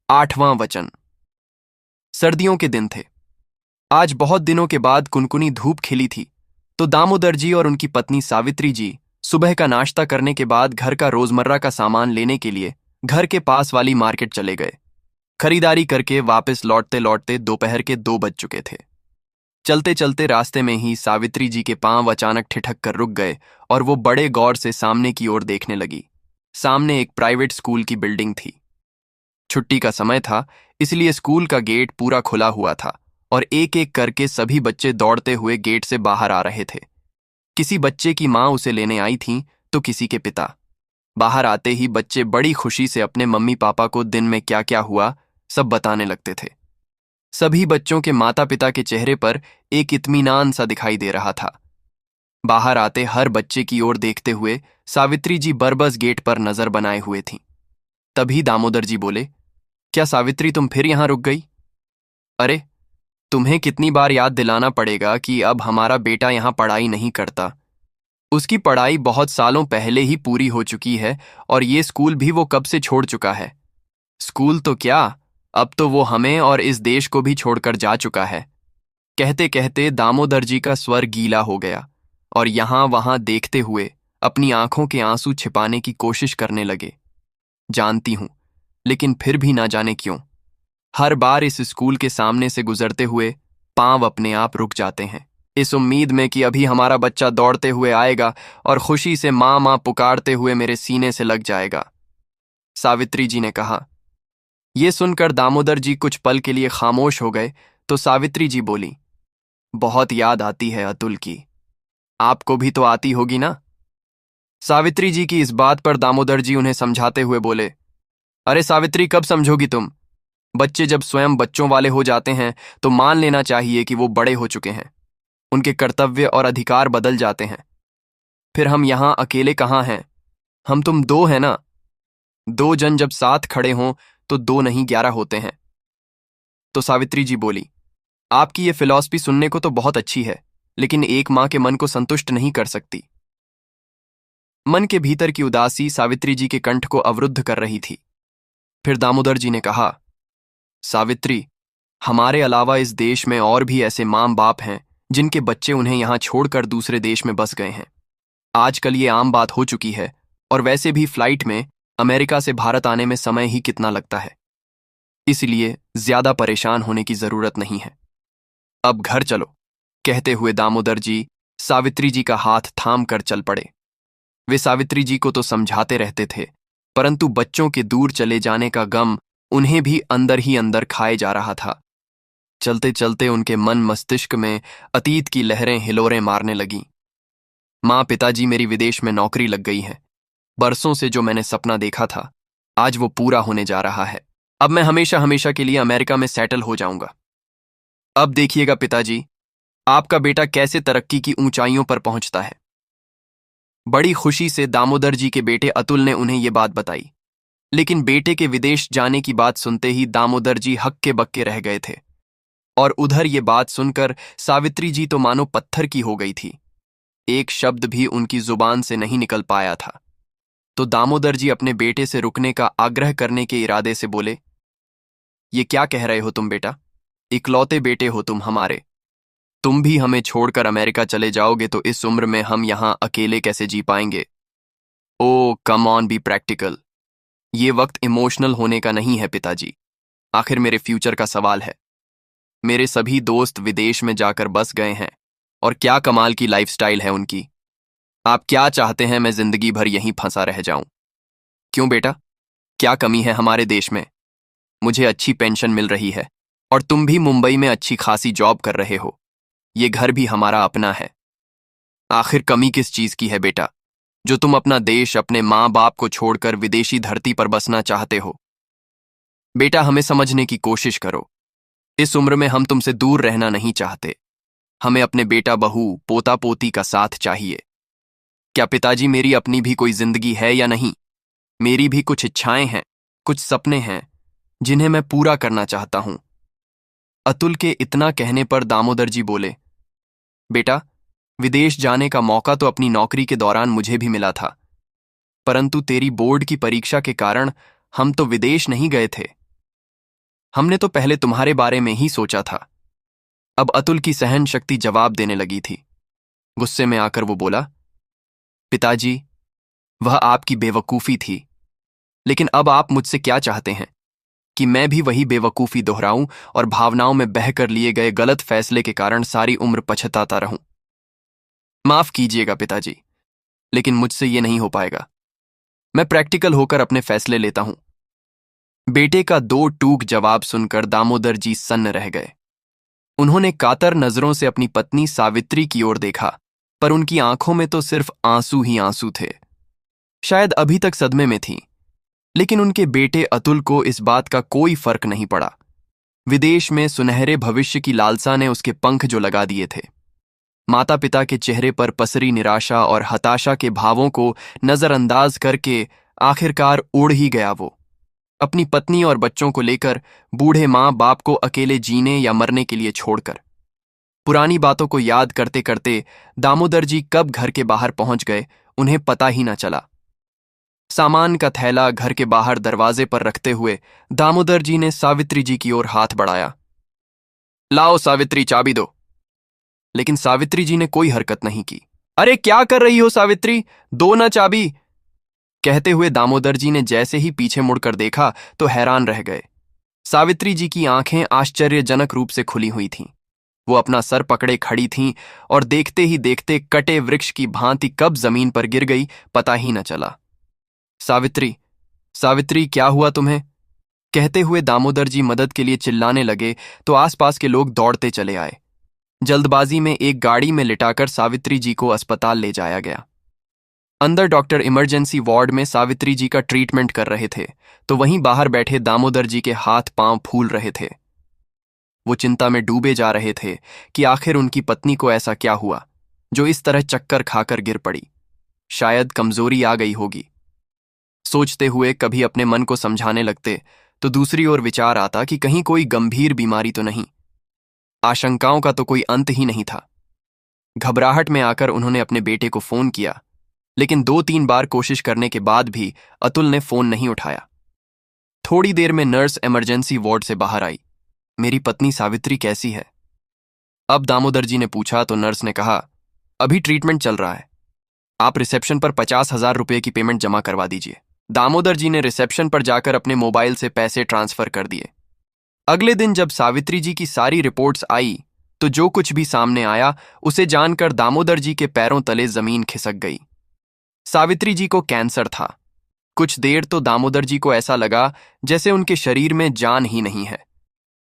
8वां वचन। सर्दियों के दिन थे। आज बहुत दिनों के बाद कुनकुनी धूप खिली थी, तो दामोदर जी और उनकी पत्नी सावित्री जी सुबह का नाश्ता करने के बाद घर का रोजमर्रा का सामान लेने के लिए घर के पास वाली मार्केट चले गए। खरीदारी करके वापस लौटते लौटते दोपहर के 2 बज चुके थे। चलते चलते रास्ते में ही सावित्री जी के पांव अचानक ठिठक कर रुक गए और वो बड़े गौर से सामने की ओर देखने लगी। सामने एक प्राइवेट स्कूल की बिल्डिंग थी। छुट्टी का समय था, इसलिए स्कूल का गेट पूरा खुला हुआ था और एक एक करके सभी बच्चे दौड़ते हुए गेट से बाहर आ रहे थे। किसी बच्चे की माँ उसे लेने आई थी तो किसी के पिता। बाहर आते ही बच्चे बड़ी खुशी से अपने मम्मी पापा को दिन में क्या क्या हुआ सब बताने लगते थे। सभी बच्चों के माता पिता के चेहरे पर एक इत्मीनान सा दिखाई दे रहा था। बाहर आते हर बच्चे की ओर देखते हुए सावित्री जी बरबस गेट पर नजर बनाए हुए थीं। तभी दामोदर जी बोले, क्या सावित्री तुम फिर यहां रुक गई? अरे, तुम्हें कितनी बार याद दिलाना पड़ेगा कि अब हमारा बेटा यहां पढ़ाई नहीं करता। उसकी पढ़ाई बहुत सालों पहले ही पूरी हो चुकी है और ये स्कूल भी वो कब से छोड़ चुका है। स्कूल तो क्या, अब तो वो हमें और इस देश को भी छोड़कर जा चुका है। कहते कहते दामोदर जी का स्वर गीला हो गया और यहां वहां देखते हुए अपनी आंखों के आंसू छिपाने की कोशिश करने लगे। जानती हूं, लेकिन फिर भी ना जाने क्यों हर बार इस स्कूल के सामने से गुजरते हुए पांव अपने आप रुक जाते हैं, इस उम्मीद में कि अभी हमारा बच्चा दौड़ते हुए आएगा और खुशी से माँ माँ पुकारते हुए मेरे सीने से लग जाएगा। सावित्री जी ने कहा। यह सुनकर दामोदर जी कुछ पल के लिए खामोश हो गए तो सावित्री जी बोली, बहुत याद आती है अतुल की। आपको भी तो आती होगी ना? सावित्री जी की इस बात पर दामोदर जी उन्हें समझाते हुए बोले, अरे सावित्री, कब समझोगी तुम? बच्चे जब स्वयं बच्चों वाले हो जाते हैं तो मान लेना चाहिए कि वो बड़े हो चुके हैं। उनके कर्तव्य और अधिकार बदल जाते हैं। फिर हम यहां अकेले कहाँ हैं? हम तुम 2 हैं ना। 2 जन जब साथ खड़े हों तो 2 नहीं 11 होते हैं। तो सावित्री जी बोली, आपकी ये फिलॉसफी सुनने को तो बहुत अच्छी है, लेकिन एक माँ के मन को संतुष्ट नहीं कर सकती। मन के भीतर की उदासी सावित्री जी के कंठ को अवरुद्ध कर रही थी। फिर दामोदर जी ने कहा, सावित्री, हमारे अलावा इस देश में और भी ऐसे माँ बाप हैं जिनके बच्चे उन्हें यहां छोड़कर दूसरे देश में बस गए हैं। आजकल ये आम बात हो चुकी है और वैसे भी फ्लाइट में अमेरिका से भारत आने में समय ही कितना लगता है। इसलिए ज्यादा परेशान होने की जरूरत नहीं है। अब घर चलो। कहते हुए दामोदर जी सावित्री जी का हाथ थाम कर चल पड़े। वे सावित्री जी को तो समझाते रहते थे, परंतु बच्चों के दूर चले जाने का गम उन्हें भी अंदर ही अंदर खाए जा रहा था। चलते चलते उनके मन मस्तिष्क में अतीत की लहरें हिलोरें मारने लगीं। माँ, पिताजी, मेरी विदेश में नौकरी लग गई है। बरसों से जो मैंने सपना देखा था, आज वो पूरा होने जा रहा है। अब मैं हमेशा हमेशा के लिए अमेरिका में सेटल हो जाऊंगा। अब देखिएगा पिताजी, आपका बेटा कैसे तरक्की की ऊंचाइयों पर पहुंचता है। बड़ी खुशी से दामोदर जी के बेटे अतुल ने उन्हें ये बात बताई, लेकिन बेटे के विदेश जाने की बात सुनते ही दामोदर जी हक्के बक्के रह गए थे। और उधर ये बात सुनकर सावित्री जी तो मानो पत्थर की हो गई थी। एक शब्द भी उनकी जुबान से नहीं निकल पाया था। तो दामोदर जी अपने बेटे से रुकने का आग्रह करने के इरादे से बोले, ये क्या कह रहे हो तुम बेटा? इकलौते बेटे हो तुम हमारे। तुम भी हमें छोड़कर अमेरिका चले जाओगे तो इस उम्र में हम यहां अकेले कैसे जी पाएंगे? ओ कम ऑन, बी प्रैक्टिकल। ये वक्त इमोशनल होने का नहीं है पिताजी। आखिर मेरे फ्यूचर का सवाल है। मेरे सभी दोस्त विदेश में जाकर बस गए हैं और क्या कमाल की लाइफस्टाइल है उनकी। आप क्या चाहते हैं मैं जिंदगी भर यहीं फंसा रह जाऊं? क्यों बेटा, क्या कमी है हमारे देश में? मुझे अच्छी पेंशन मिल रही है और तुम भी मुंबई में अच्छी खासी जॉब कर रहे हो। ये घर भी हमारा अपना है। आखिर कमी किस चीज की है बेटा, जो तुम अपना देश, अपने माँ बाप को छोड़कर विदेशी धरती पर बसना चाहते हो? बेटा, हमें समझने की कोशिश करो। इस उम्र में हम तुमसे दूर रहना नहीं चाहते। हमें अपने बेटा बहू पोता पोती का साथ चाहिए। क्या पिताजी, मेरी अपनी भी कोई जिंदगी है या नहीं? मेरी भी कुछ इच्छाएं हैं, कुछ सपने हैं जिन्हें मैं पूरा करना चाहता हूं। अतुल के इतना कहने पर दामोदर जी बोले, बेटा, विदेश जाने का मौका तो अपनी नौकरी के दौरान मुझे भी मिला था, परंतु तेरी बोर्ड की परीक्षा के कारण हम तो विदेश नहीं गए थे। हमने तो पहले तुम्हारे बारे में ही सोचा था। अब अतुल की सहन शक्ति जवाब देने लगी थी। गुस्से में आकर वो बोला, पिताजी, वह आपकी बेवकूफी थी, लेकिन अब आप मुझसे क्या चाहते हैं कि मैं भी वही बेवकूफी दोहराऊं और भावनाओं में बहकर लिए गए गलत फैसले के कारण सारी उम्र पछताता रहूं? माफ कीजिएगा पिताजी, लेकिन मुझसे ये नहीं हो पाएगा। मैं प्रैक्टिकल होकर अपने फैसले लेता हूं। बेटे का दो टूक जवाब सुनकर दामोदर जी सन्न रह गए। उन्होंने कातर नजरों से अपनी पत्नी सावित्री की ओर देखा, पर उनकी आंखों में तो सिर्फ आंसू ही आंसू थे। शायद अभी तक सदमे में थीं, लेकिन उनके बेटे अतुल को इस बात का कोई फर्क नहीं पड़ा। विदेश में सुनहरे भविष्य की लालसा ने उसके पंख जो लगा दिए थे। माता पिता के चेहरे पर पसरी निराशा और हताशा के भावों को नजरअंदाज करके आखिरकार उड़ ही गया वो, अपनी पत्नी और बच्चों को लेकर, बूढ़े माँ बाप को अकेले जीने या मरने के लिए छोड़कर। पुरानी बातों को याद करते करते दामोदर जी कब घर के बाहर पहुंच गए उन्हें पता ही न चला। सामान का थैला घर के बाहर दरवाजे पर रखते हुए दामोदर जी ने सावित्री जी की ओर हाथ बढ़ाया। लाओ सावित्री, चाबी दो। लेकिन सावित्री जी ने कोई हरकत नहीं की। अरे क्या कर रही हो सावित्री, दो ना चाबी, कहते हुए दामोदर जी ने जैसे ही पीछे मुड़कर देखा तो हैरान रह गए। सावित्री जी की आंखें आश्चर्यजनक रूप से खुली हुई थीं। वो अपना सर पकड़े खड़ी थीं और देखते ही देखते कटे वृक्ष की भांति कब जमीन पर गिर गई पता ही न चला। सावित्री, सावित्री, क्या हुआ तुम्हें? कहते हुए दामोदर जी मदद के लिए चिल्लाने लगे तो आसपास के लोग दौड़ते चले आए। जल्दबाजी में एक गाड़ी में लिटाकर सावित्री जी को अस्पताल ले जाया गया। अंदर डॉक्टर इमरजेंसी वार्ड में सावित्री जी का ट्रीटमेंट कर रहे थे, तो वहीं बाहर बैठे दामोदर जी के हाथ पांव फूल रहे थे। वो चिंता में डूबे जा रहे थे कि आखिर उनकी पत्नी को ऐसा क्या हुआ जो इस तरह चक्कर खाकर गिर पड़ी। शायद कमजोरी आ गई होगी। सोचते हुए कभी अपने मन को समझाने लगते तो दूसरी ओर विचार आता कि कहीं कोई गंभीर बीमारी तो नहीं। आशंकाओं का तो कोई अंत ही नहीं था। घबराहट में आकर उन्होंने अपने बेटे को फोन किया, लेकिन 2-3 बार कोशिश करने के बाद भी अतुल ने फोन नहीं उठाया। थोड़ी देर में नर्स इमरजेंसी वार्ड से बाहर आई। मेरी पत्नी सावित्री कैसी है? अब दामोदर जी ने पूछा तो नर्स ने कहा, अभी ट्रीटमेंट चल रहा है, आप रिसेप्शन पर 50,000 रुपये की पेमेंट जमा करवा दीजिए। दामोदर जी ने रिसेप्शन पर जाकर अपने मोबाइल से पैसे ट्रांसफर कर दिए। अगले दिन जब सावित्री जी की सारी रिपोर्ट्स आई तो जो कुछ भी सामने आया उसे जानकर दामोदर जी के पैरों तले जमीन खिसक गई। सावित्री जी को कैंसर था। कुछ देर तो दामोदर जी को ऐसा लगा जैसे उनके शरीर में जान ही नहीं है,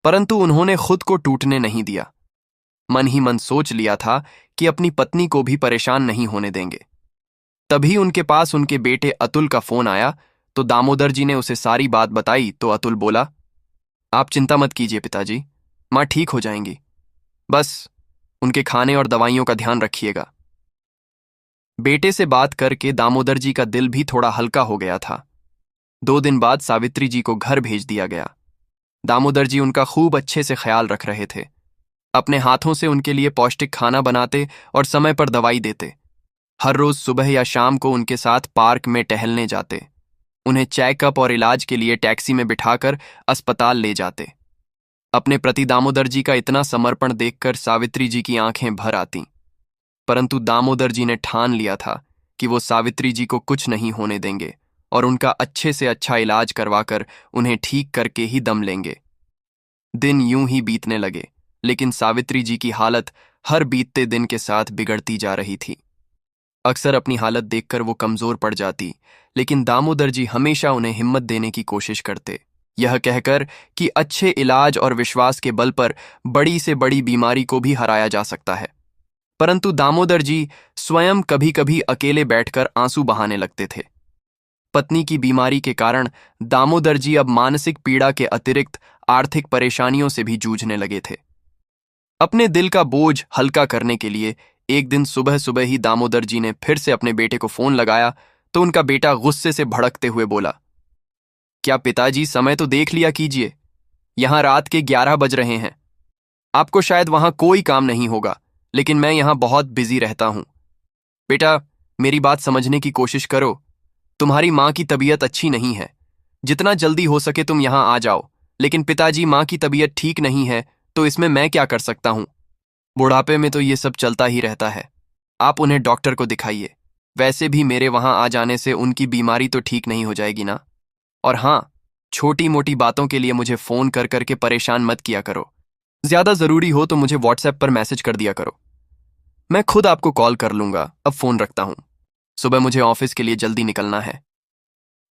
परंतु उन्होंने खुद को टूटने नहीं दिया। मन ही मन सोच लिया था कि अपनी पत्नी को भी परेशान नहीं होने देंगे। तभी उनके पास उनके बेटे अतुल का फोन आया तो दामोदर जी ने उसे सारी बात बताई तो अतुल बोला, आप चिंता मत कीजिए पिताजी, माँ ठीक हो जाएंगी, बस उनके खाने और दवाइयों का ध्यान रखिएगा। बेटे से बात करके दामोदर जी का दिल भी थोड़ा हल्का हो गया था। 2 दिन बाद सावित्री जी को घर भेज दिया गया। दामोदर जी उनका खूब अच्छे से ख्याल रख रहे थे। अपने हाथों से उनके लिए पौष्टिक खाना बनाते और समय पर दवाई देते। हर रोज सुबह या शाम को उनके साथ पार्क में टहलने जाते। उन्हें चेकअप और इलाज के लिए टैक्सी में बिठाकर अस्पताल ले जाते। अपने प्रति दामोदर जी का इतना समर्पण देखकर सावित्री जी की आंखें भर आतीं। परंतु दामोदर जी ने ठान लिया था कि वो सावित्री जी को कुछ नहीं होने देंगे और उनका अच्छे से अच्छा इलाज करवाकर उन्हें ठीक करके ही दम लेंगे। दिन यूं ही बीतने लगे, लेकिन सावित्री जी की हालत हर बीतते दिन के साथ बिगड़ती जा रही थी। अक्सर अपनी हालत देखकर वो कमजोर पड़ जाती, लेकिन दामोदर जी हमेशा उन्हें हिम्मत देने की कोशिश करते, यह कहकर कि अच्छे इलाज और विश्वास के बल पर बड़ी से बड़ी बीमारी को भी हराया जा सकता है। परंतु दामोदर जी स्वयं कभी कभी अकेले बैठकर आंसू बहाने लगते थे। पत्नी की बीमारी के कारण दामोदर जी अब मानसिक पीड़ा के अतिरिक्त आर्थिक परेशानियों से भी जूझने लगे थे। अपने दिल का बोझ हल्का करने के लिए एक दिन सुबह सुबह ही दामोदर जी ने फिर से अपने बेटे को फोन लगाया तो उनका बेटा गुस्से से भड़कते हुए बोला, क्या पिताजी, समय तो देख लिया कीजिए, यहां रात के 11 बज रहे हैं। आपको शायद वहां कोई काम नहीं होगा, लेकिन मैं यहां बहुत बिजी रहता हूं। बेटा, मेरी बात समझने की कोशिश करो। तुम्हारी मां की तबीयत अच्छी नहीं है। जितना जल्दी हो सके तुम यहां आ जाओ, लेकिन पिताजी, माँ की तबीयत ठीक नहीं है, तो इसमें मैं क्या कर सकता हूँ? बुढ़ापे में तो ये सब चलता ही रहता है। आप उन्हें डॉक्टर को दिखाइए। वैसे भी मेरे वहां आ जाने से उनकी बीमारी तो ठीक नहीं हो जाएगी ना। और हाँ, छोटी मोटी बातों के लिए मुझे फोन कर करके परेशान मत किया करो। ज्यादा जरूरी हो तो मुझे व्हाट्सएप पर मैसेज कर दिया करो। मैं खुद आपको कॉल कर लूंगा। अब फोन रखता हूं। सुबह मुझे ऑफिस के लिए जल्दी निकलना है।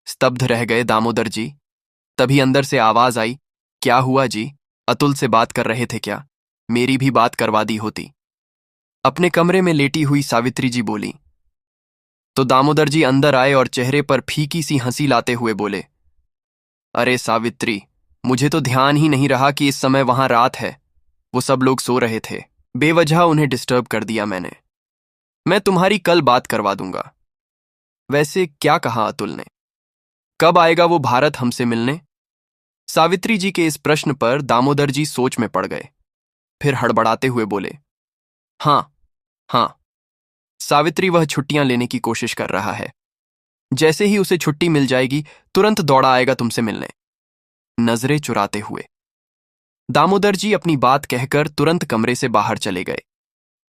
स्तब्ध रह गए दामोदर जी। तभी अंदर से आवाज आई, क्या हुआ जी? अतुल से बात कर रहे थे क्या? मेरी भी बात करवा दी होती। अपने कमरे में लेटी हुई सावित्री जी बोली। तो दामोदर जी अंदर आए और चेहरे पर फीकी सी हंसी लाते हुए बोले, अरे सावित्री, मुझे तो ध्यान ही नहीं रहा कि इस समय वहां रात है। वो सब लोग सो रहे थे। बेवजह उन्हें डिस्टर्ब कर दिया मैंने। मैं तुम्हारी कल बात करवा दूंगा। वैसे क्या कहा अतुल ने? कब आएगा वो भारत हमसे मिलने? सावित्री जी के इस प्रश्न पर दामोदर जी सोच में पड़ गए। फिर हड़बड़ाते हुए बोले, हाँ, हाँ सावित्री, वह छुट्टियां लेने की कोशिश कर रहा है। जैसे ही उसे छुट्टी मिल जाएगी तुरंत दौड़ा आएगा तुमसे मिलने। नजरें चुराते हुए दामोदर जी अपनी बात कहकर तुरंत कमरे से बाहर चले गए।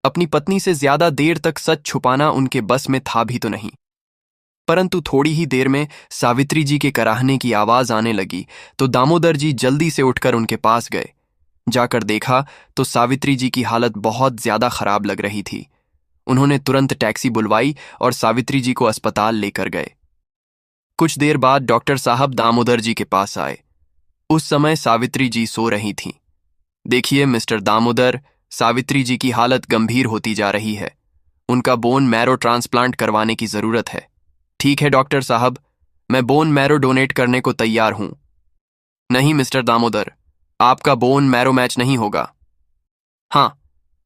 अपनी पत्नी से ज्यादा देर तक सच छुपाना उनके बस में था भी तो नहीं। परंतु थोड़ी ही देर में सावित्री जी के कराहने की आवाज आने लगी तो दामोदर जी जल्दी से उठकर उनके पास गए। जाकर देखा तो सावित्री जी की हालत बहुत ज्यादा खराब लग रही थी। उन्होंने तुरंत टैक्सी बुलवाई और सावित्री जी को अस्पताल लेकर गए। कुछ देर बाद डॉक्टर साहब दामोदर जी के पास आए। उस समय सावित्री जी सो रही थीं। देखिए मिस्टर दामोदर, सावित्री जी की हालत गंभीर होती जा रही है। उनका बोन मैरो ट्रांसप्लांट करवाने की जरूरत है। ठीक है डॉक्टर साहब, मैं बोन मैरो डोनेट करने को तैयार हूं। नहीं मिस्टर दामोदर, आपका बोन मैरो मैच नहीं होगा। हाँ,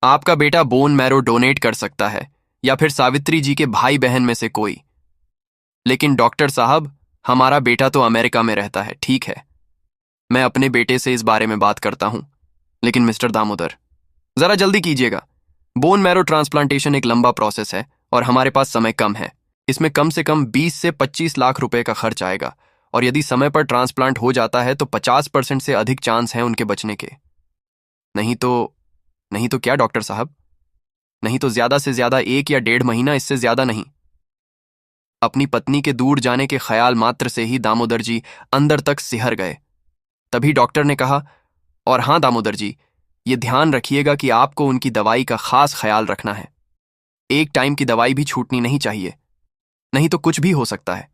आपका बेटा बोन मैरो डोनेट कर सकता है, या फिर सावित्री जी के भाई बहन में से कोई। लेकिन डॉक्टर साहब, हमारा बेटा तो अमेरिका में रहता है। ठीक है, मैं अपने बेटे से इस बारे में बात करता हूं। लेकिन मिस्टर दामोदर, जरा जल्दी कीजिएगा। बोन मैरो ट्रांसप्लांटेशन एक लंबा प्रोसेस है और हमारे पास समय कम है। इसमें कम से कम 20 से 25 लाख रुपए का खर्च आएगा, और यदि समय पर ट्रांसप्लांट हो जाता है तो 50% से अधिक चांस हैं उनके बचने के। नहीं तो नहीं तो क्या डॉक्टर साहब? नहीं तो ज्यादा से ज्यादा 1 या 1.5 महीना, इससे ज्यादा नहीं। अपनी पत्नी के दूर जाने के ख्याल मात्र से ही दामोदर जी अंदर तक सिहर गए। तभी डॉक्टर ने कहा, और हाँ दामोदर जी, ये ध्यान रखिएगा कि आपको उनकी दवाई का खास ख्याल रखना है। एक टाइम की दवाई भी छूटनी नहीं चाहिए, नहीं तो कुछ भी हो सकता है।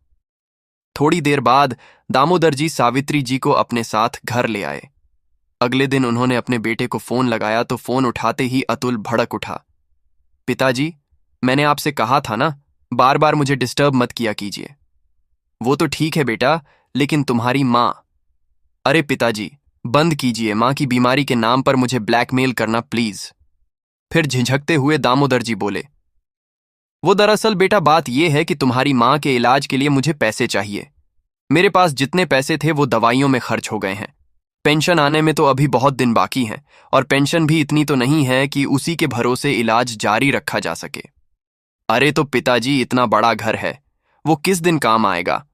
थोड़ी देर बाद दामोदर जी सावित्री जी को अपने साथ घर ले आए। अगले दिन उन्होंने अपने बेटे को फोन लगाया तो फोन उठाते ही अतुल भड़क उठा। पिताजी, मैंने आपसे कहा था ना, बार बार मुझे डिस्टर्ब मत किया कीजिए। वो तो ठीक है बेटा, लेकिन तुम्हारी माँ। अरे पिताजी, बंद कीजिए माँ की बीमारी के नाम पर मुझे ब्लैकमेल करना प्लीज। फिर झिझकते हुए दामोदर जी बोले, वो दरअसल बेटा बात यह है कि तुम्हारी माँ के इलाज के लिए मुझे पैसे चाहिए। मेरे पास जितने पैसे थे वो दवाइयों में खर्च हो गए हैं। पेंशन आने में तो अभी बहुत दिन बाकी हैं, और पेंशन भी इतनी तो नहीं है कि उसी के भरोसे इलाज जारी रखा जा सके। अरे तो पिताजी, इतना बड़ा घर है, वो किस दिन काम आएगा?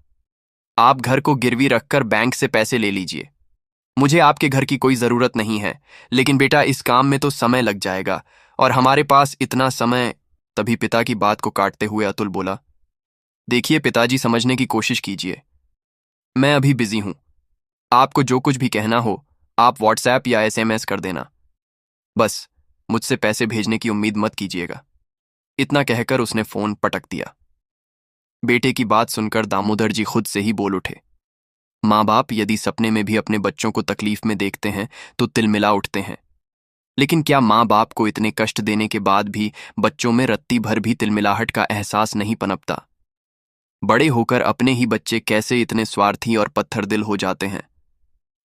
आप घर को गिरवी रखकर बैंक से पैसे ले लीजिए। मुझे आपके घर की कोई जरूरत नहीं है, लेकिन बेटा इस काम में तो समय लग जाएगा, और हमारे पास इतना समय। तभी पिता की बात को काटते हुए अतुल बोला, देखिए पिताजी, समझने की कोशिश कीजिए। मैं अभी बिजी हूं। आपको जो कुछ भी कहना हो आप व्हाट्सएप या एसएमएस कर देना। बस मुझसे पैसे भेजने की उम्मीद मत कीजिएगा। इतना कहकर उसने फोन पटक दिया। बेटे की बात सुनकर दामोदर जी खुद से ही बोल उठे। माँ बाप यदि सपने में भी अपने बच्चों को तकलीफ में देखते हैं तो तिलमिला उठते हैं। लेकिन क्या माँ बाप को इतने कष्ट देने के बाद भी बच्चों में रत्ती भर भी तिलमिलाहट का एहसास नहीं पनपता? बड़े होकर अपने ही बच्चे कैसे इतने स्वार्थी और पत्थर दिल हो जाते हैं।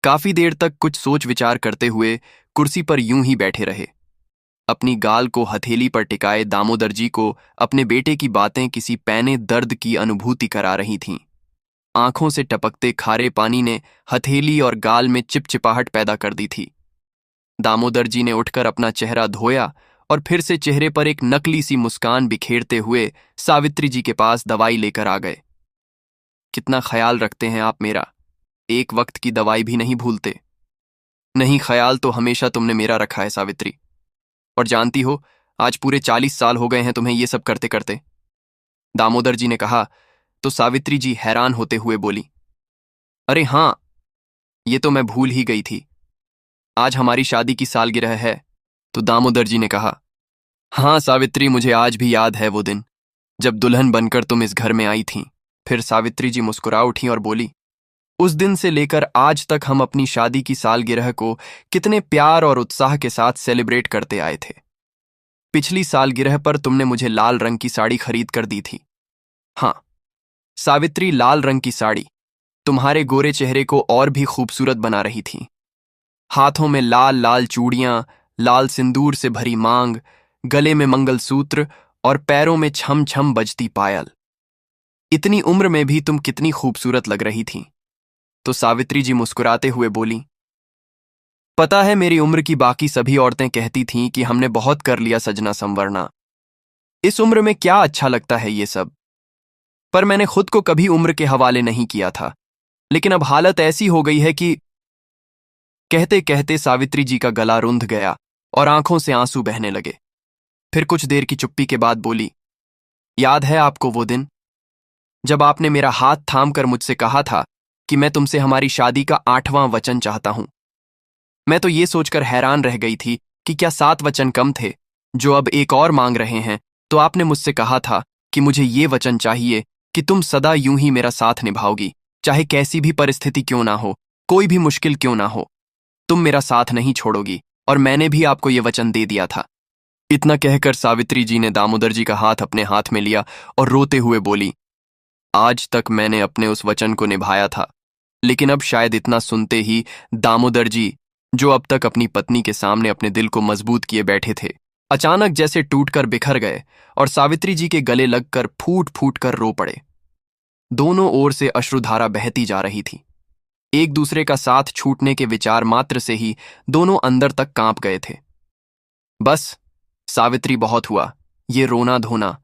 काफी देर तक कुछ सोच विचार करते हुए कुर्सी पर यूं ही बैठे रहे। अपनी गाल को हथेली पर टिकाए दामोदर जी को अपने बेटे की बातें किसी पैने दर्द की अनुभूति करा रही थीं। आंखों से टपकते खारे पानी ने हथेली और गाल में चिपचिपाहट पैदा कर दी थी। दामोदर जी ने उठकर अपना चेहरा धोया और फिर से चेहरे पर एक नकली सी मुस्कान बिखेरते हुए सावित्री जी के पास दवाई लेकर आ गए। कितना ख्याल रखते हैं आप मेरा। एक वक्त की दवाई भी नहीं भूलते। नहीं, ख्याल तो हमेशा तुमने मेरा रखा है सावित्री। और जानती हो, आज पूरे 40 साल हो गए हैं तुम्हें ये सब करते करते। दामोदर जी ने कहा तो सावित्री जी हैरान होते हुए बोली, अरे हाँ, ये तो मैं भूल ही गई थी। आज हमारी शादी की सालगिरह है। तो दामोदर जी ने कहा, हाँ सावित्री, मुझे आज भी याद है वो दिन जब दुल्हन बनकर तुम इस घर में आई थीं। फिर सावित्री जी मुस्कुरा उठी और बोली, उस दिन से लेकर आज तक हम अपनी शादी की सालगिरह को कितने प्यार और उत्साह के साथ सेलिब्रेट करते आए थे। पिछली सालगिरह पर तुमने मुझे लाल रंग की साड़ी खरीद कर दी थी। हाँ सावित्री, लाल रंग की साड़ी तुम्हारे गोरे चेहरे को और भी खूबसूरत बना रही थी। हाथों में लाल लाल चूड़ियां, लाल सिंदूर से भरी मांग, गले में मंगलसूत्र और पैरों में छम छम बजती पायल। इतनी उम्र में भी तुम कितनी खूबसूरत लग रही थी। तो सावित्री जी मुस्कुराते हुए बोली, पता है, मेरी उम्र की बाकी सभी औरतें कहती थीं कि हमने बहुत कर लिया सजना संवरना, इस उम्र में क्या अच्छा लगता है ये सब। पर मैंने खुद को कभी उम्र के हवाले नहीं किया था। लेकिन अब हालत ऐसी हो गई है कि। कहते कहते सावित्री जी का गला रुंध गया और आंखों से आंसू बहने लगे। फिर कुछ देर की चुप्पी के बाद बोली, याद है आपको वो दिन जब आपने मेरा हाथ थामकर मुझसे कहा था कि मैं तुमसे हमारी शादी का 8वां वचन चाहता हूं। मैं तो ये सोचकर हैरान रह गई थी कि क्या 7 वचन कम थे जो अब एक और मांग रहे हैं। तो आपने मुझसे कहा था कि मुझे ये वचन चाहिए कि तुम सदा यूं ही मेरा साथ निभाओगी, चाहे कैसी भी परिस्थिति क्यों ना हो, कोई भी मुश्किल क्यों ना हो, तुम मेरा साथ नहीं छोड़ोगी। और मैंने भी आपको ये वचन दे दिया था। इतना कहकर सावित्री जी ने दामोदर जी का हाथ अपने हाथ में लिया और रोते हुए बोली, आज तक मैंने अपने उस वचन को निभाया था, लेकिन अब शायद इतना सुनते ही दामोदर जी, जो अब तक अपनी पत्नी के सामने अपने दिल को मजबूत किए बैठे थे, अचानक जैसे टूटकर बिखर गए और सावित्री जी के गले लगकर फूट फूट कर रो पड़े। दोनों ओर से अश्रुधारा बहती जा रही थी। एक दूसरे का साथ छूटने के विचार मात्र से ही दोनों अंदर तक कांप गए थे। बस सावित्री, बहुत हुआ ये रोना धोना,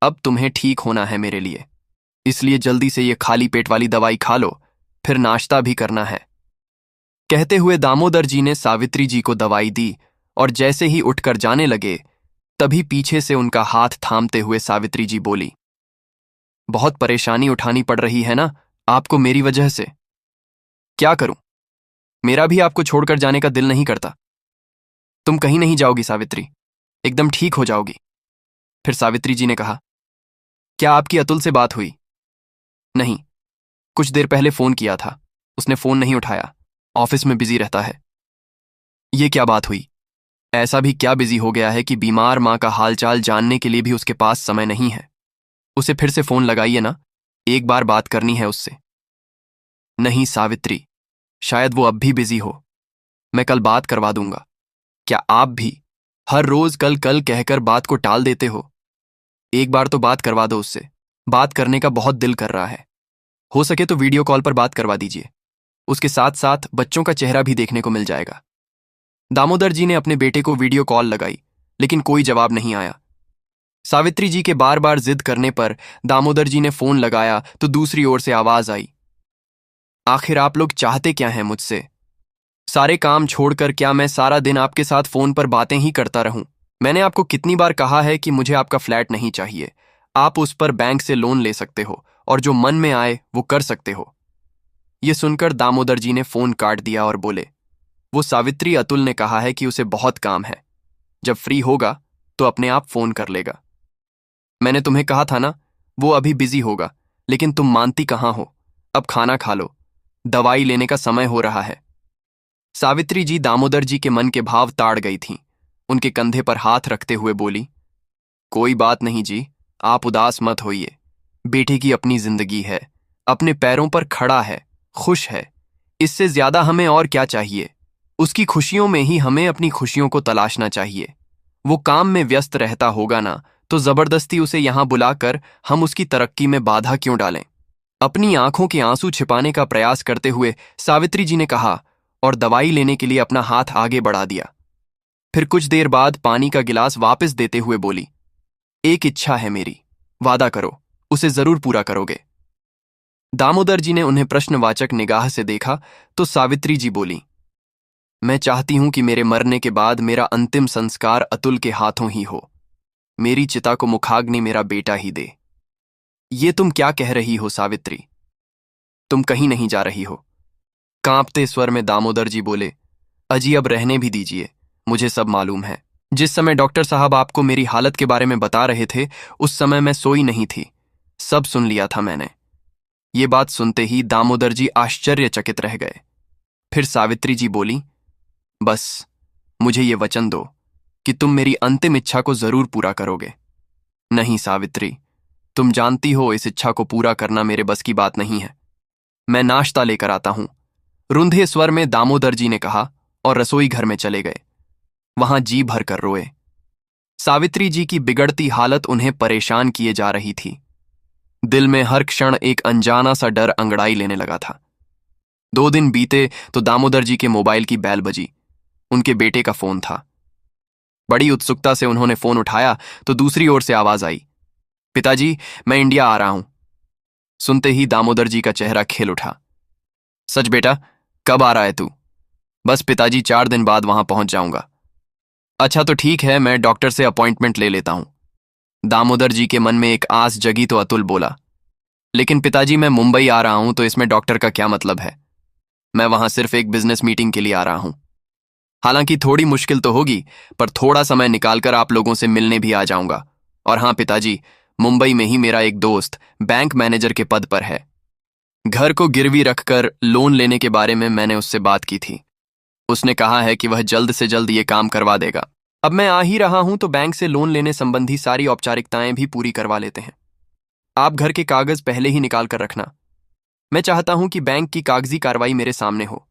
अब तुम्हें ठीक होना है मेरे लिए, इसलिए जल्दी से ये खाली पेट वाली दवाई खा लो, फिर नाश्ता भी करना है। कहते हुए दामोदर जी ने सावित्री जी को दवाई दी और जैसे ही उठकर जाने लगे, तभी पीछे से उनका हाथ थामते हुए सावित्री जी बोली, बहुत परेशानी उठानी पड़ रही है ना आपको मेरी वजह से। क्या करूं, मेरा भी आपको छोड़कर जाने का दिल नहीं करता। तुम कहीं नहीं जाओगी सावित्री, एकदम ठीक हो जाओगी। फिर सावित्री जी ने कहा, क्या आपकी अतुल से बात हुई? नहीं, कुछ देर पहले फोन किया था, उसने फोन नहीं उठाया, ऑफिस में बिजी रहता है। ये क्या बात हुई? ऐसा भी क्या बिजी हो गया है कि बीमार मां का हालचाल जानने के लिए भी उसके पास समय नहीं है? उसे फिर से फोन लगाइए ना, एक बार बात करनी है उससे। नहीं सावित्री, शायद वो अब भी बिजी हो, मैं कल बात करवा दूंगा। क्या आप भी हर रोज कल कल कहकर बात को टाल देते हो? एक बार तो बात करवा दो उससे, बात करने का बहुत दिल कर रहा है। हो सके तो वीडियो कॉल पर बात करवा दीजिए, उसके साथ साथ बच्चों का चेहरा भी देखने को मिल जाएगा। दामोदर जी ने अपने बेटे को वीडियो कॉल लगाई, लेकिन कोई जवाब नहीं आया। सावित्री जी के बार बार जिद करने पर दामोदर जी ने फोन लगाया तो दूसरी ओर से आवाज आई, आखिर आप लोग चाहते क्या हैं मुझसे? सारे काम छोड़कर क्या मैं सारा दिन आपके साथ फोन पर बातें ही करता रहूं? मैंने आपको कितनी बार कहा है कि मुझे आपका फ्लैट नहीं चाहिए, आप उस पर बैंक से लोन ले सकते हो और जो मन में आए वो कर सकते हो। ये सुनकर दामोदर जी ने फोन काट दिया और बोले, वो सावित्री, अतुल ने कहा है कि उसे बहुत काम है, जब फ्री होगा तो अपने आप फोन कर लेगा। मैंने तुम्हें कहा था ना, वो अभी बिजी होगा, लेकिन तुम मानती कहाँ हो। अब खाना खा लो, दवाई लेने का समय हो रहा है। सावित्री जी दामोदर जी के मन के भाव ताड़ गई थीं। उनके कंधे पर हाथ रखते हुए बोली, कोई बात नहीं जी, आप उदास मत होइए। बेटे की अपनी जिंदगी है, अपने पैरों पर खड़ा है, खुश है, इससे ज्यादा हमें और क्या चाहिए? उसकी खुशियों में ही हमें अपनी खुशियों को तलाशना चाहिए। वो काम में व्यस्त रहता होगा ना, तो जबरदस्ती उसे यहां बुलाकर हम उसकी तरक्की में बाधा क्यों डालें? अपनी आंखों के आंसू छिपाने का प्रयास करते हुए सावित्री जी ने कहा और दवाई लेने के लिए अपना हाथ आगे बढ़ा दिया। फिर कुछ देर बाद पानी का गिलास वापस देते हुए बोली, एक इच्छा है मेरी, वादा करो, उसे जरूर पूरा करोगे। दामोदर जी ने उन्हें प्रश्नवाचक निगाह से देखा तो सावित्री जी बोली, मैं चाहती हूं कि मेरे मरने के बाद मेरा अंतिम संस्कार अतुल के हाथों ही हो। मेरी चिता को मुखाग्नि मेरा बेटा ही दे। ये तुम क्या कह रही हो सावित्री? तुम कहीं नहीं जा रही हो। कांपते स्वर में दामोदर जी बोले, अजी अब रहने भी दीजिए, मुझे सब मालूम है। जिस समय डॉक्टर साहब आपको मेरी हालत के बारे में बता रहे थे उस समय मैं सोई नहीं थी, सब सुन लिया था मैंने। ये बात सुनते ही दामोदर जी आश्चर्यचकित रह गए। फिर सावित्री जी बोली, बस मुझे ये वचन दो कि तुम मेरी अंतिम इच्छा को जरूर पूरा करोगे। नहीं सावित्री, तुम जानती हो इस इच्छा को पूरा करना मेरे बस की बात नहीं है। मैं नाश्ता लेकर आता हूं, रुंधे स्वर में दामोदर जी ने कहा और रसोई घर में चले गए। वहां जी भर कर रोए। सावित्री जी की बिगड़ती हालत उन्हें परेशान किए जा रही थी। दिल में हर क्षण एक अनजाना सा डर अंगड़ाई लेने लगा था। 2 दिन बीते तो दामोदर जी के मोबाइल की बैल बजी। उनके बेटे का फोन था। बड़ी उत्सुकता से उन्होंने फोन उठाया तो दूसरी ओर से आवाज आई, पिताजी मैं इंडिया आ रहा हूं। सुनते ही दामोदर जी का चेहरा खिल उठा। सच बेटा, कब आ रहा है तू? बस पिताजी 4 दिन बाद वहां पहुंच जाऊंगा। अच्छा तो ठीक है, मैं डॉक्टर से अपॉइंटमेंट ले लेता हूं। दामोदर जी के मन में एक आस जगी तो अतुल बोला, लेकिन पिताजी मैं मुंबई आ रहा हूं तो इसमें डॉक्टर का क्या मतलब है? मैं वहां सिर्फ एक बिजनेस मीटिंग के लिए आ रहा हूं। हालांकि थोड़ी मुश्किल तो होगी, पर थोड़ा समय निकालकर आप लोगों से मिलने भी आ जाऊंगा। और हाँ पिताजी, मुंबई में ही मेरा एक दोस्त बैंक मैनेजर के पद पर है। घर को गिरवी रखकर लोन लेने के बारे में मैंने उससे बात की थी। उसने कहा है कि वह जल्द से जल्द ये काम करवा देगा। अब मैं आ ही रहा हूं तो बैंक से लोन लेने संबंधी सारी औपचारिकताएं भी पूरी करवा लेते हैं। आप घर के कागज पहले ही निकाल कर रखना। मैं चाहता हूं कि बैंक की कागजी कार्रवाई मेरे सामने हो,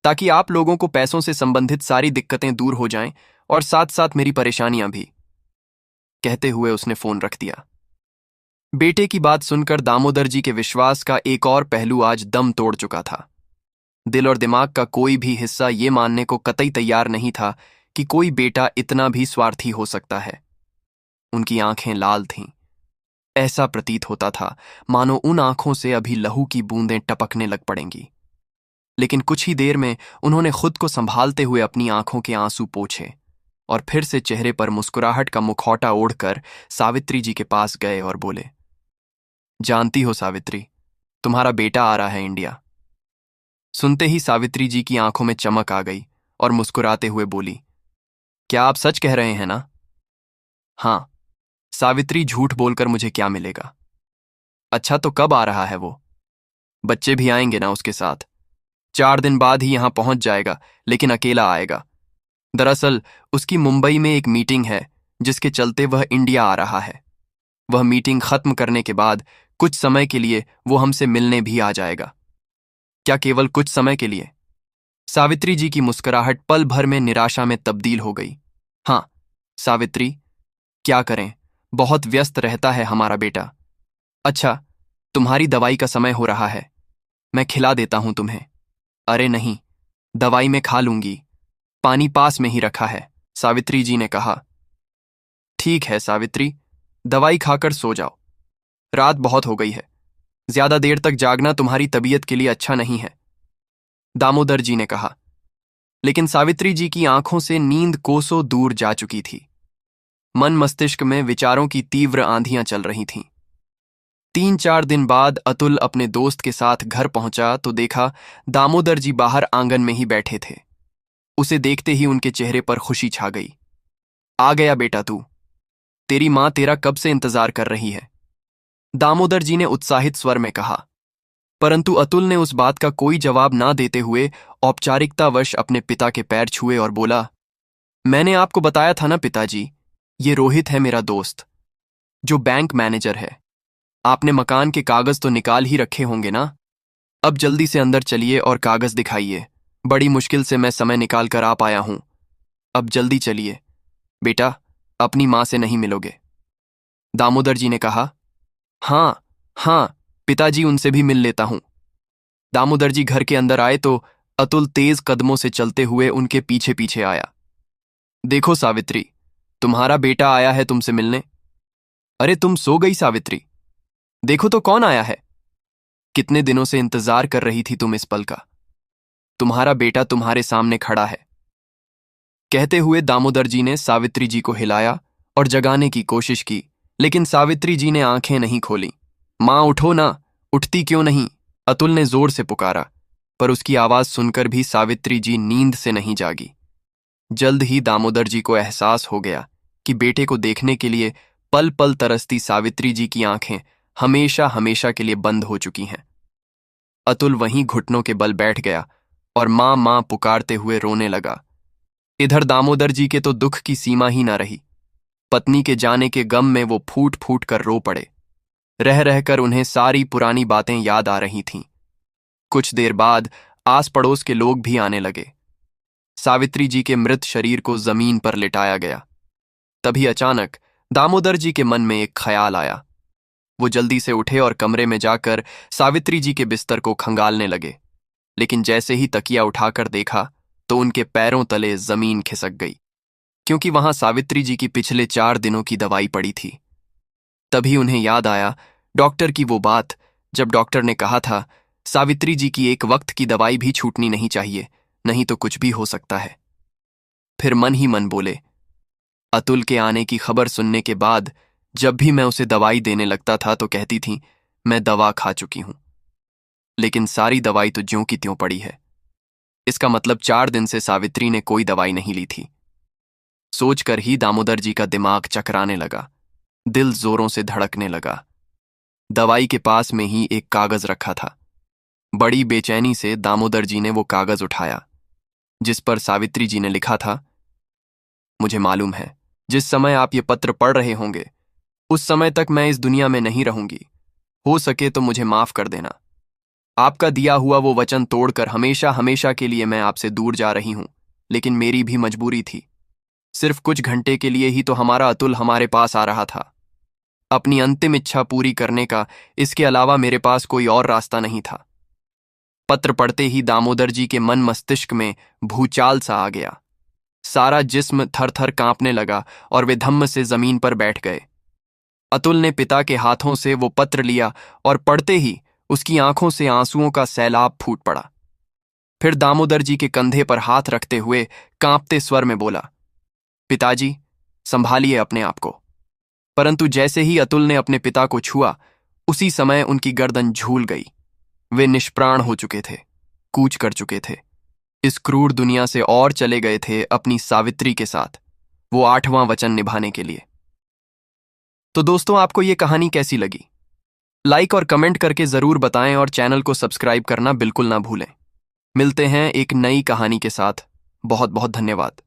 ताकि आप लोगों को पैसों से संबंधित सारी दिक्कतें दूर हो जाएं और साथ साथ मेरी परेशानियां भी। कहते हुए उसने फोन रख दिया। बेटे की बात सुनकर दामोदर जी के विश्वास का एक और पहलू आज दम तोड़ चुका था। दिल और दिमाग का कोई भी हिस्सा ये मानने को कतई तैयार नहीं था कि कोई बेटा इतना भी स्वार्थी हो सकता है। उनकी आंखें लाल थीं। ऐसा प्रतीत होता था मानो उन आंखों से अभी लहू की बूंदें टपकने लग पड़ेंगी। लेकिन कुछ ही देर में उन्होंने खुद को संभालते हुए अपनी आंखों के आंसू पोंछे और फिर से चेहरे पर मुस्कुराहट का मुखौटा ओढ़कर सावित्री जी के पास गए और बोले, जानती हो सावित्री, तुम्हारा बेटा आ रहा है इंडिया। सुनते ही सावित्री जी की आंखों में चमक आ गई और मुस्कुराते हुए बोली, क्या आप सच कह रहे हैं ना? हाँ सावित्री, झूठ बोलकर मुझे क्या मिलेगा? अच्छा तो कब आ रहा है वो? बच्चे भी आएंगे ना उसके साथ? 4 दिन बाद ही यहां पहुंच जाएगा, लेकिन अकेला आएगा। दरअसल उसकी मुंबई में एक मीटिंग है जिसके चलते वह इंडिया आ रहा है। वह मीटिंग खत्म करने के बाद कुछ समय के लिए वो हमसे मिलने भी आ जाएगा। क्या केवल कुछ समय के लिए? सावित्री जी की मुस्कुराहट पल भर में निराशा में तब्दील हो गई। हाँ सावित्री, क्या करें, बहुत व्यस्त रहता है हमारा बेटा। अच्छा, तुम्हारी दवाई का समय हो रहा है, मैं खिला देता हूं तुम्हें। अरे नहीं, दवाई मैं खा लूंगी, पानी पास में ही रखा है, सावित्री जी ने कहा। ठीक है सावित्री, दवाई खाकर सो जाओ। रात बहुत हो गई है, ज्यादा देर तक जागना तुम्हारी तबीयत के लिए अच्छा नहीं है, दामोदर जी ने कहा। लेकिन सावित्री जी की आंखों से नींद कोसों दूर जा चुकी थी। मन मस्तिष्क में विचारों की तीव्र आंधियां चल रही थीं। 3-4 दिन बाद अतुल अपने दोस्त के साथ घर पहुंचा तो देखा दामोदर जी बाहर आंगन में ही बैठे थे। उसे देखते ही उनके चेहरे पर खुशी छा गई। आ गया बेटा तू, तेरी मां तेरा कब से इंतजार कर रही है, दामोदर जी ने उत्साहित स्वर में कहा। परंतु अतुल ने उस बात का कोई जवाब ना देते हुए औपचारिकतावश अपने पिता के पैर छुए और बोला, मैंने आपको बताया था ना पिताजी, ये रोहित है मेरा दोस्त, जो बैंक मैनेजर है। आपने मकान के कागज तो निकाल ही रखे होंगे ना? अब जल्दी से अंदर चलिए और कागज दिखाइए। बड़ी मुश्किल से मैं समय निकाल कर आ पाया हूं। अब जल्दी चलिए बेटा, अपनी मां से नहीं मिलोगे, दामोदर जी ने कहा। हाँ हाँ पिताजी, उनसे भी मिल लेता हूं। दामोदर जी घर के अंदर आए तो अतुल तेज कदमों से चलते हुए उनके पीछे पीछे आया। देखो सावित्री, तुम्हारा बेटा आया है तुमसे मिलने। अरे तुम सो गई सावित्री, देखो तो कौन आया है। कितने दिनों से इंतजार कर रही थी तुम इस पल का। तुम्हारा बेटा तुम्हारे सामने खड़ा है। कहते हुए दामोदर जी ने सावित्री जी को हिलाया और जगाने की कोशिश की, लेकिन सावित्री जी ने आंखें नहीं खोली। मां उठो ना, उठती क्यों नहीं? अतुल ने जोर से पुकारा, पर उसकी आवाज सुनकर भी सावित्री जी नींद से नहीं जागी। जल्द ही दामोदर जी को एहसास हो गया कि बेटे को देखने के लिए पल पल तरसती सावित्री जी की आंखें हमेशा हमेशा के लिए बंद हो चुकी हैं। अतुल वहीं घुटनों के बल बैठ गया और मां मां पुकारते हुए रोने लगा। इधर दामोदर जी के तो दुख की सीमा ही ना रही। पत्नी के जाने के गम में वो फूट फूट कर रो पड़े। रह रहकर उन्हें सारी पुरानी बातें याद आ रही थीं। कुछ देर बाद आस पड़ोस के लोग भी आने लगे। सावित्री जी के मृत शरीर को जमीन पर लिटाया गया। तभी अचानक दामोदर जी के मन में एक ख्याल आया। वो जल्दी से उठे और कमरे में जाकर सावित्री जी के बिस्तर को खंगालने लगे, लेकिन जैसे ही तकिया उठाकर देखा तो उनके पैरों तले जमीन खिसक गई, क्योंकि वहां सावित्री जी की पिछले 4 दिनों की दवाई पड़ी थी। तभी उन्हें याद आया डॉक्टर की वो बात, जब डॉक्टर ने कहा था सावित्री जी की एक वक्त की दवाई भी छूटनी नहीं चाहिए, नहीं तो कुछ भी हो सकता है। फिर मन ही मन बोले, अतुल के आने की खबर सुनने के बाद जब भी मैं उसे दवाई देने लगता था तो कहती थी मैं दवा खा चुकी हूं, लेकिन सारी दवाई तो ज्यों की त्यों पड़ी है। इसका मतलब 4 दिन से सावित्री ने कोई दवाई नहीं ली थी। सोचकर ही दामोदर जी का दिमाग चकराने लगा, दिल जोरों से धड़कने लगा। दवाई के पास में ही एक कागज रखा था। बड़ी बेचैनी से दामोदर जी ने वो कागज उठाया, जिस पर सावित्री जी ने लिखा था, मुझे मालूम है जिस समय आप ये पत्र पढ़ रहे होंगे उस समय तक मैं इस दुनिया में नहीं रहूंगी। हो सके तो मुझे माफ कर देना। आपका दिया हुआ वो वचन तोड़कर हमेशा हमेशा के लिए मैं आपसे दूर जा रही हूं, लेकिन मेरी भी मजबूरी थी। सिर्फ कुछ घंटे के लिए ही तो हमारा अतुल हमारे पास आ रहा था। अपनी अंतिम इच्छा पूरी करने का इसके अलावा मेरे पास कोई और रास्ता नहीं था। पत्र पढ़ते ही दामोदर जी के मन मस्तिष्क में भूचाल सा आ गया। सारा जिस्म थर थर कांपने लगा और वे धम्म से जमीन पर बैठ गए। अतुल ने पिता के हाथों से वो पत्र लिया और पढ़ते ही उसकी आंखों से आंसुओं का सैलाब फूट पड़ा। फिर दामोदर जी के कंधे पर हाथ रखते हुए कांपते स्वर में बोला, पिताजी, संभालिए अपने आप को। परंतु जैसे ही अतुल ने अपने पिता को छुआ, उसी समय उनकी गर्दन झूल गई। वे निष्प्राण हो चुके थे, कूच कर चुके थे, इस क्रूर दुनिया से और चले गए थे अपनी सावित्री के साथ, वो 8वां वचन निभाने के लिए। तो दोस्तों, आपको ये कहानी कैसी लगी? लाइक और कमेंट करके जरूर बताएं और चैनल को सब्सक्राइब करना बिल्कुल ना भूलें। मिलते हैं एक नई कहानी के साथ। बहुत बहुत धन्यवाद।